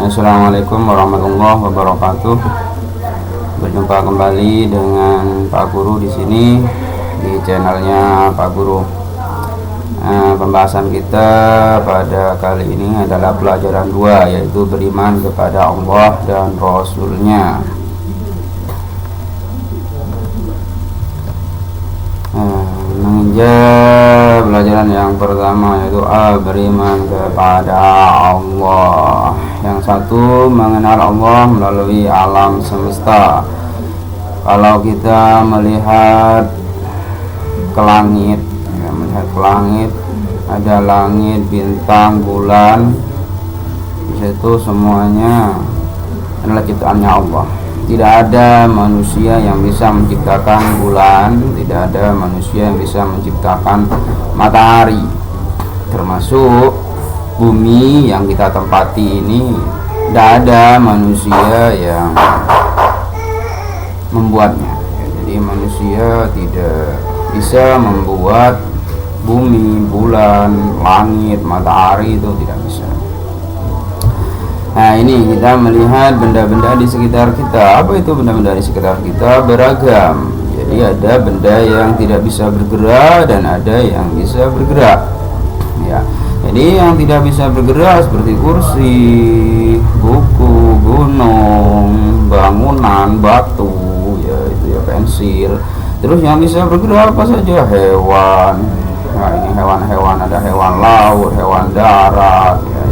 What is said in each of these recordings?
Assalamualaikum warahmatullahi wabarakatuh. Berjumpa kembali dengan Pak Guru di sini di channelnya Pak Guru. Pembahasan kita pada kali ini adalah pelajaran 2, yaitu beriman kepada Allah dan Rasulnya. Menginjak pelajaran yang pertama, yaitu beriman kepada Allah. Yang satu, mengenal Allah melalui alam semesta. Kalau kita melihat ke langit, ada langit, bintang, bulan, di situ semuanya adalah ciptaannya Allah. Tidak ada manusia yang bisa menciptakan bulan, tidak ada manusia yang bisa menciptakan matahari, termasuk bumi yang kita tempati ini. Tidak ada manusia yang membuatnya. Jadi manusia tidak bisa membuat bumi, bulan, langit, matahari, itu tidak bisa. Nah, ini kita melihat benda-benda di sekitar kita. Apa itu benda-benda di sekitar kita? Beragam. Jadi ada benda yang tidak bisa bergerak dan ada yang bisa bergerak. Ya. Jadi yang tidak bisa bergerak seperti kursi, buku, gunung, bangunan, batu, ya itu ya, pensil. Terus yang bisa bergerak apa saja? Hewan. Nah, ini hewan-hewan, ada hewan laut, hewan darat, ya.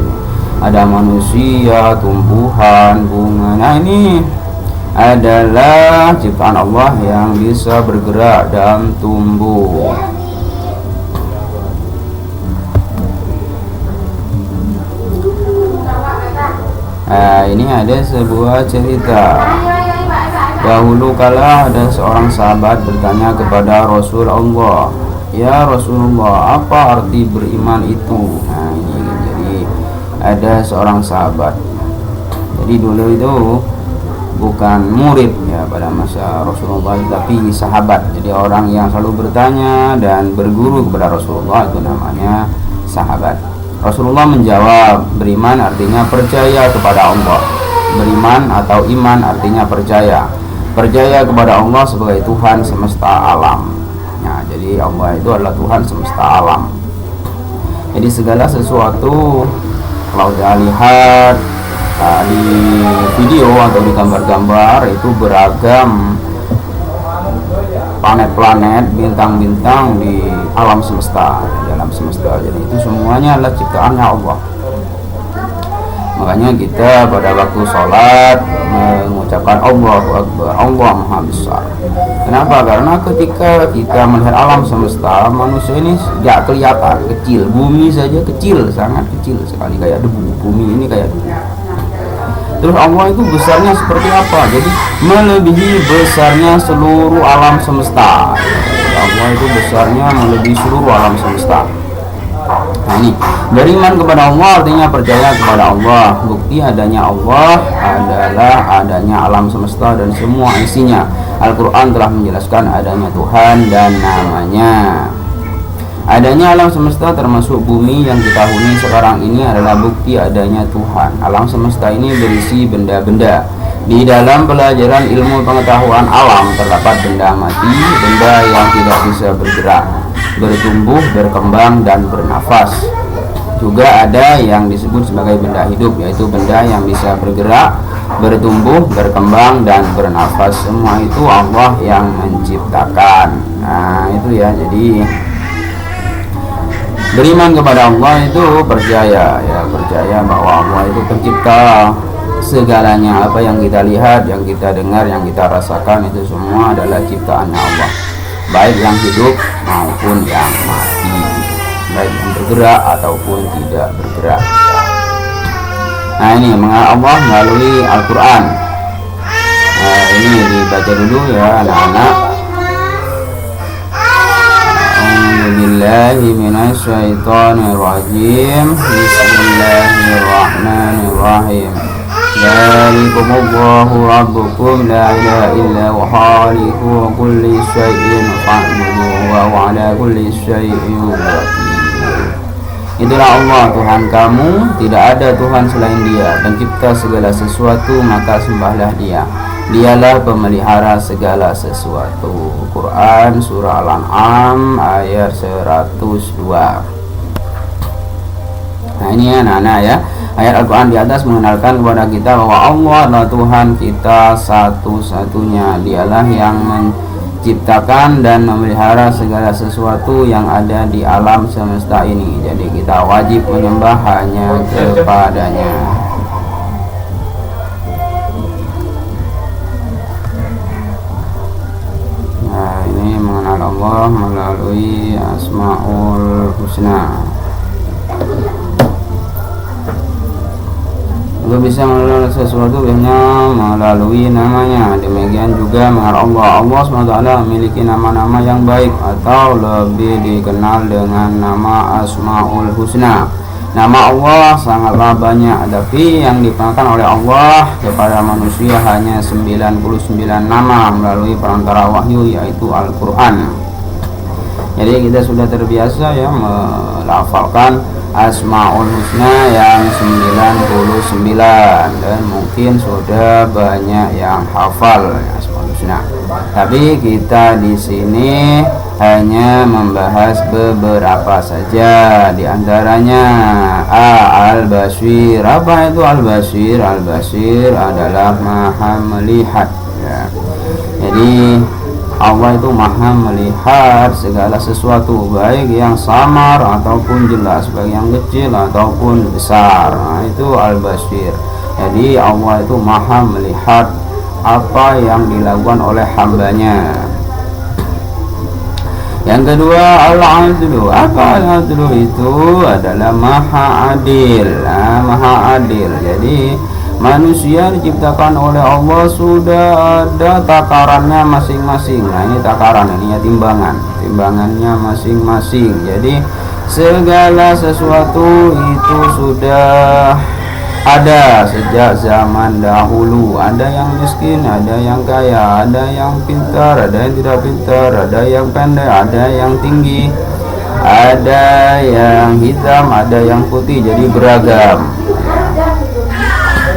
Ada manusia, tumbuhan, bunga. Nah, ini adalah ciptaan Allah yang bisa bergerak dan tumbuh. Nah, ini ada sebuah cerita. Dahulu kala ada seorang sahabat bertanya kepada Rasulullah, "Ya Rasulullah, apa arti beriman itu?" Nah, ini jadi ada seorang sahabat. Jadi dulu itu bukan murid ya pada masa Rasulullah, tapi sahabat. Jadi orang yang selalu bertanya dan berguru kepada Rasulullah, itu namanya sahabat. Rasulullah menjawab, beriman artinya percaya kepada Allah. Beriman atau iman artinya percaya. Percaya kepada Allah sebagai Tuhan semesta alam. Nah, jadi Allah itu adalah Tuhan semesta alam. Jadi segala sesuatu, kalau kita lihat di video atau di gambar-gambar, itu beragam planet-planet, bintang-bintang di alam semesta, di alam semesta. Jadi itu semuanya adalah ciptaannya Allah. Makanya kita pada waktu sholat mengucapkan Allahu Akbar, Allah Maha Besar. Kenapa? Karena ketika kita melihat alam semesta, manusia ini tidak kelihatan, kecil. Bumi saja kecil, sangat kecil sekali, kayak debu. Bumi ini kayak debu. Terus Allah itu besarnya seperti apa? Jadi melebihi besarnya seluruh alam semesta. Allah itu besarnya melebihi seluruh alam semesta. Nah, ini beriman kepada Allah artinya percaya kepada Allah. Bukti adanya Allah adalah adanya alam semesta dan semua isinya. Al-Quran telah menjelaskan adanya Tuhan dan namanya. Adanya alam semesta termasuk bumi yang kita huni sekarang ini adalah bukti adanya Tuhan. Alam semesta ini berisi benda-benda. Di dalam pelajaran ilmu pengetahuan alam terdapat benda mati, benda yang tidak bisa bergerak, bertumbuh, berkembang, dan bernafas. Juga ada yang disebut sebagai benda hidup, yaitu benda yang bisa bergerak, bertumbuh, berkembang, dan bernafas. Semua itu Allah yang menciptakan. Nah, itu ya. Jadi beriman kepada Allah itu percaya, ya, percaya bahwa Allah itu pencipta segalanya. Apa yang kita lihat, yang kita dengar, yang kita rasakan, itu semua adalah ciptaannya Allah, baik yang hidup maupun yang mati, baik yang bergerak ataupun tidak bergerak. Nah, ini mengenal Allah melalui Al-Quran. Nah, ini dibaca dulu ya anak-anak. A'udzubillahi minasyaitonirrajim. Bismillahirrahmanirrahim. Dzalikumullahu rabbukum la ilaha illa huwa khaliqu kulli syai'in fa'buduhu wa 'ala kulli syai'in wakil. Itulah Allah Tuhan kamu, tidak ada Tuhan selain Dia, pencipta segala sesuatu, maka sembahlah Dia. Dialah pemelihara segala sesuatu. Quran Surah Al-An'am ayat 102. Nah ini ya anak-anak ya, ayat Al-Quran di atas mengenalkan kepada kita bahwa Allah adalah Tuhan kita satu-satunya. Dialah yang menciptakan dan memelihara segala sesuatu yang ada di alam semesta ini. Jadi kita wajib menyembah hanya kepadanya. Nah ini mengenal Allah melalui Asmaul Husna. Untuk bisa mengenal sesuatu biasanya melalui namanya. Demikian juga mengenal Allah. Allah SWT memiliki nama-nama yang baik atau lebih dikenal dengan nama Asmaul Husna. Nama Allah sangatlah banyak, tapi yang dipanggilkan oleh Allah kepada manusia hanya 99 nama melalui perantara wahyu, yaitu Al-Quran. Jadi kita sudah terbiasa ya melafalkan Asmaul Husna yang 99, dan mungkin sudah banyak yang hafal Asmaul Husna. Tapi kita di sini hanya membahas beberapa saja, di antaranya Al-Basir. Apa itu Al-Basir? Al-Basir adalah Maha Melihat ya. Jadi Allah itu maha melihat segala sesuatu, baik yang samar ataupun jelas, baik yang kecil ataupun besar. Nah, itu Al-Basir. Jadi Allah itu maha melihat apa yang dilakukan oleh hambanya. Yang kedua Al-Adlu. Apa Al-Adlu? Itu adalah maha adil. Nah, maha adil. Jadi manusia diciptakan oleh Allah sudah ada takarannya masing-masing. Nah ini takaran, ini ya timbangannya masing-masing. Jadi segala sesuatu itu sudah ada sejak zaman dahulu. Ada yang miskin, ada yang kaya, ada yang pintar, ada yang tidak pintar, ada yang pendek, ada yang tinggi, ada yang hitam, ada yang putih. Jadi beragam.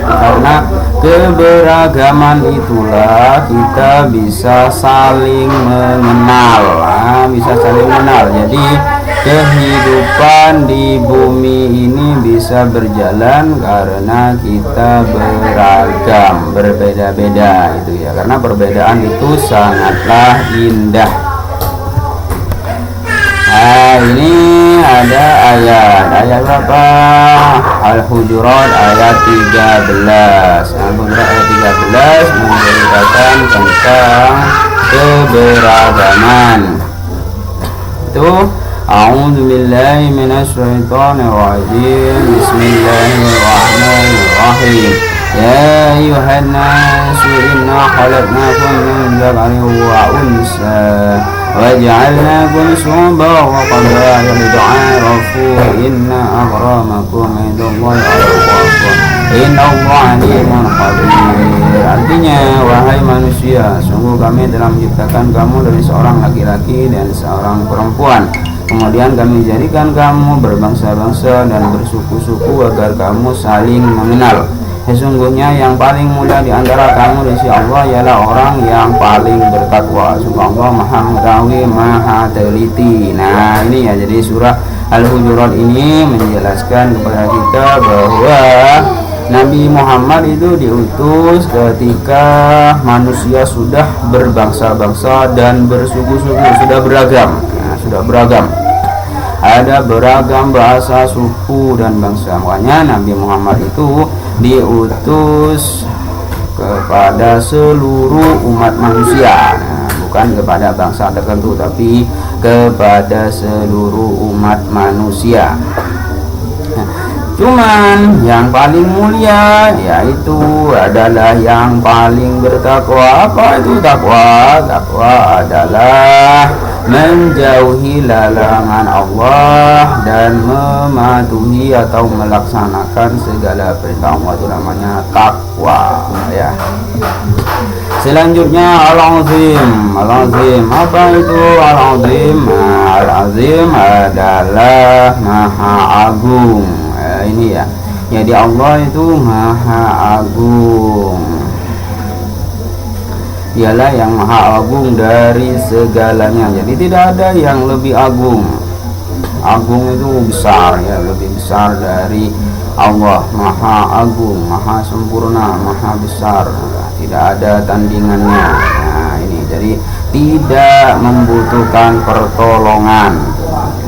Karena keberagaman itulah kita bisa saling mengenal. Bisa saling mengenal. Jadi kehidupan di bumi ini bisa berjalan karena kita beragam, berbeda-beda itu ya. Karena perbedaan itu sangatlah indah. Nah ini ada ayat berapa? Al-Hujurat ayat 13. Al-Hujurat ayat 13 menceritakan tentang keberagaman. Itu A'udzu billahi minasyaitonir rajim. Bismillahirrahmanirrahim. Ya ayyuhan nasu inna khalaqnakum min dzakarin wa unsa وجعلناكم شعوبا وقبائل لتعارفوا إن أكرمكم عند الله أتقاكم إن الله عليم خبير. Artinya, wahai manusia, sungguh kami telah menciptakan kamu dari seorang laki-laki dan seorang perempuan. Kemudian kami jadikan kamu berbangsa-bangsa dan bersuku-suku agar kamu saling mengenal. Sesungguhnya yang paling mulia di antara kamu di sisi Allah ialah orang yang paling bertakwa. Sungguh Allah maha mengetahui, maha teliti. Nah ini ya, jadi surah Al-Hujurat ini menjelaskan kepada kita bahwa Nabi Muhammad itu diutus ketika manusia sudah berbangsa-bangsa dan bersuku-suku, sudah beragam. Nah, sudah beragam. Ada beragam bahasa, suku, dan bangsa. Makanya Nabi Muhammad itu diutus kepada seluruh umat manusia. Nah, bukan kepada bangsa tertentu, tapi kepada seluruh umat manusia. Cuman yang paling mulia yaitu adalah yang paling bertakwa. Apa itu takwa? Takwa adalah menjauhi larangan Allah dan mematuhi atau melaksanakan segala perintah Allah. Itu namanya takwa ya. Selanjutnya Al-Azim. Al-Azim, apa itu Al-Azim? Nah, Al-Azim adalah Maha Agung. Ini ya. Jadi Allah itu Maha Agung. Dialah yang Maha Agung dari segalanya. Jadi tidak ada yang lebih agung. Agung itu besar ya, lebih besar dari Allah. Maha Agung, Maha Sempurna, Maha Besar. Tidak ada tandingannya. Nah, ini jadi tidak membutuhkan pertolongan.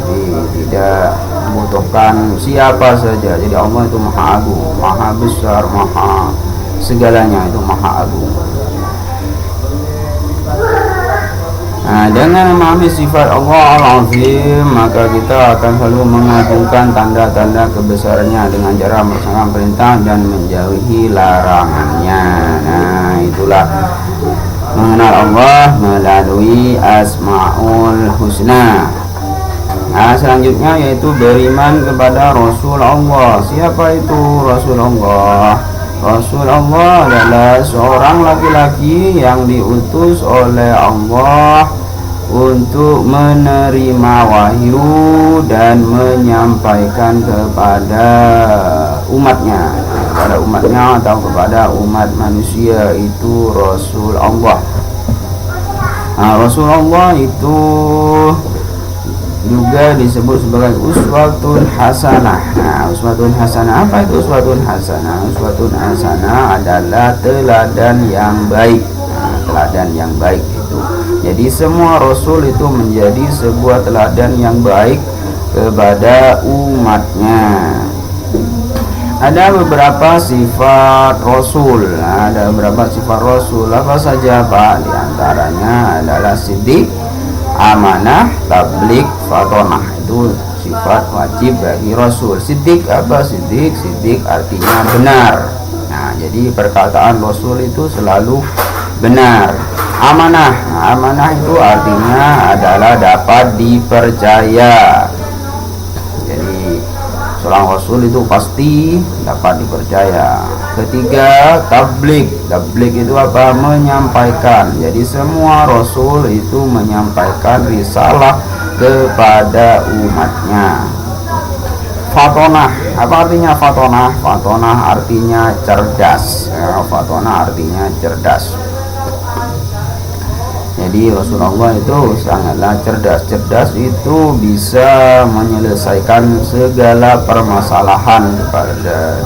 Jadi tidak membutuhkan siapa saja. Jadi Allah itu Maha Agung, Maha Besar, Maha segalanya, itu Maha Agung. Nah, dengan memahami sifat Allah Al-Azim, maka kita akan selalu mengagungkan tanda-tanda kebesarannya dengan cara melaksanakan perintah dan menjauhi larangannya. Nah, itulah mengenal Allah melalui Asmaul Husna. Nah, selanjutnya yaitu beriman kepada Rasul Allah. Siapa itu Rasul Allah? Rasul Allah adalah seorang laki-laki yang diutus oleh Allah untuk menerima wahyu dan menyampaikan kepada umatnya, atau kepada umat manusia. Itu Rasul Allah. Nah, Rasul Allah itu juga disebut sebagai uswatun hasanah. Nah, uswatun hasanah, apa itu uswatun hasanah? Uswatun hasanah adalah teladan yang baik. Nah, teladan yang baik itu. Jadi semua rasul itu menjadi sebuah teladan yang baik kepada umatnya. Ada beberapa sifat rasul. Nah, ada beberapa sifat rasul. Apa saja, Pak? Di antaranya adalah siddiq, amanah, tabligh, fatonah. Itu sifat wajib bagi rasul. Siddiq apa? Siddiq artinya benar. Nah, jadi perkataan rasul itu selalu benar. Amanah, nah, amanah itu artinya adalah dapat dipercaya. Jadi seorang rasul itu pasti dapat dipercaya. Ketiga, tabligh. Tabligh itu apa? Menyampaikan. Jadi semua rasul itu menyampaikan risalah kepada umatnya. Fatonah, apa artinya fatonah? Fatonah artinya cerdas. Ya, fatonah artinya cerdas. Jadi Rasulullah itu sangatlah cerdas. Cerdas itu bisa menyelesaikan segala permasalahan kepada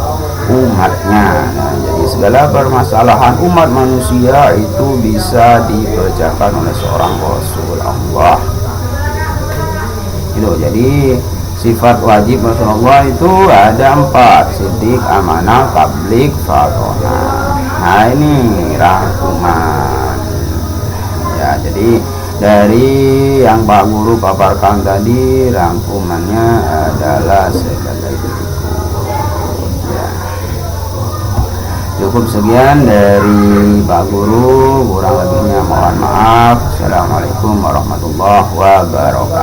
umatnya. Nah, jadi segala permasalahan umat manusia itu bisa dikerjakan oleh seorang Rasulullah. Itu jadi sifat wajib Rasulullah itu ada 4: siddiq, amanah, tabligh, fatonah. Nah, ini rangkuman. Ya, jadi dari yang Pak Guru paparkan tadi, rangkumannya adalah sebagai berikut. Ya. Cukup sekian dari Pak Guru, kurang lebihnya mohon maaf. Assalamualaikum warahmatullahi wabarakatuh.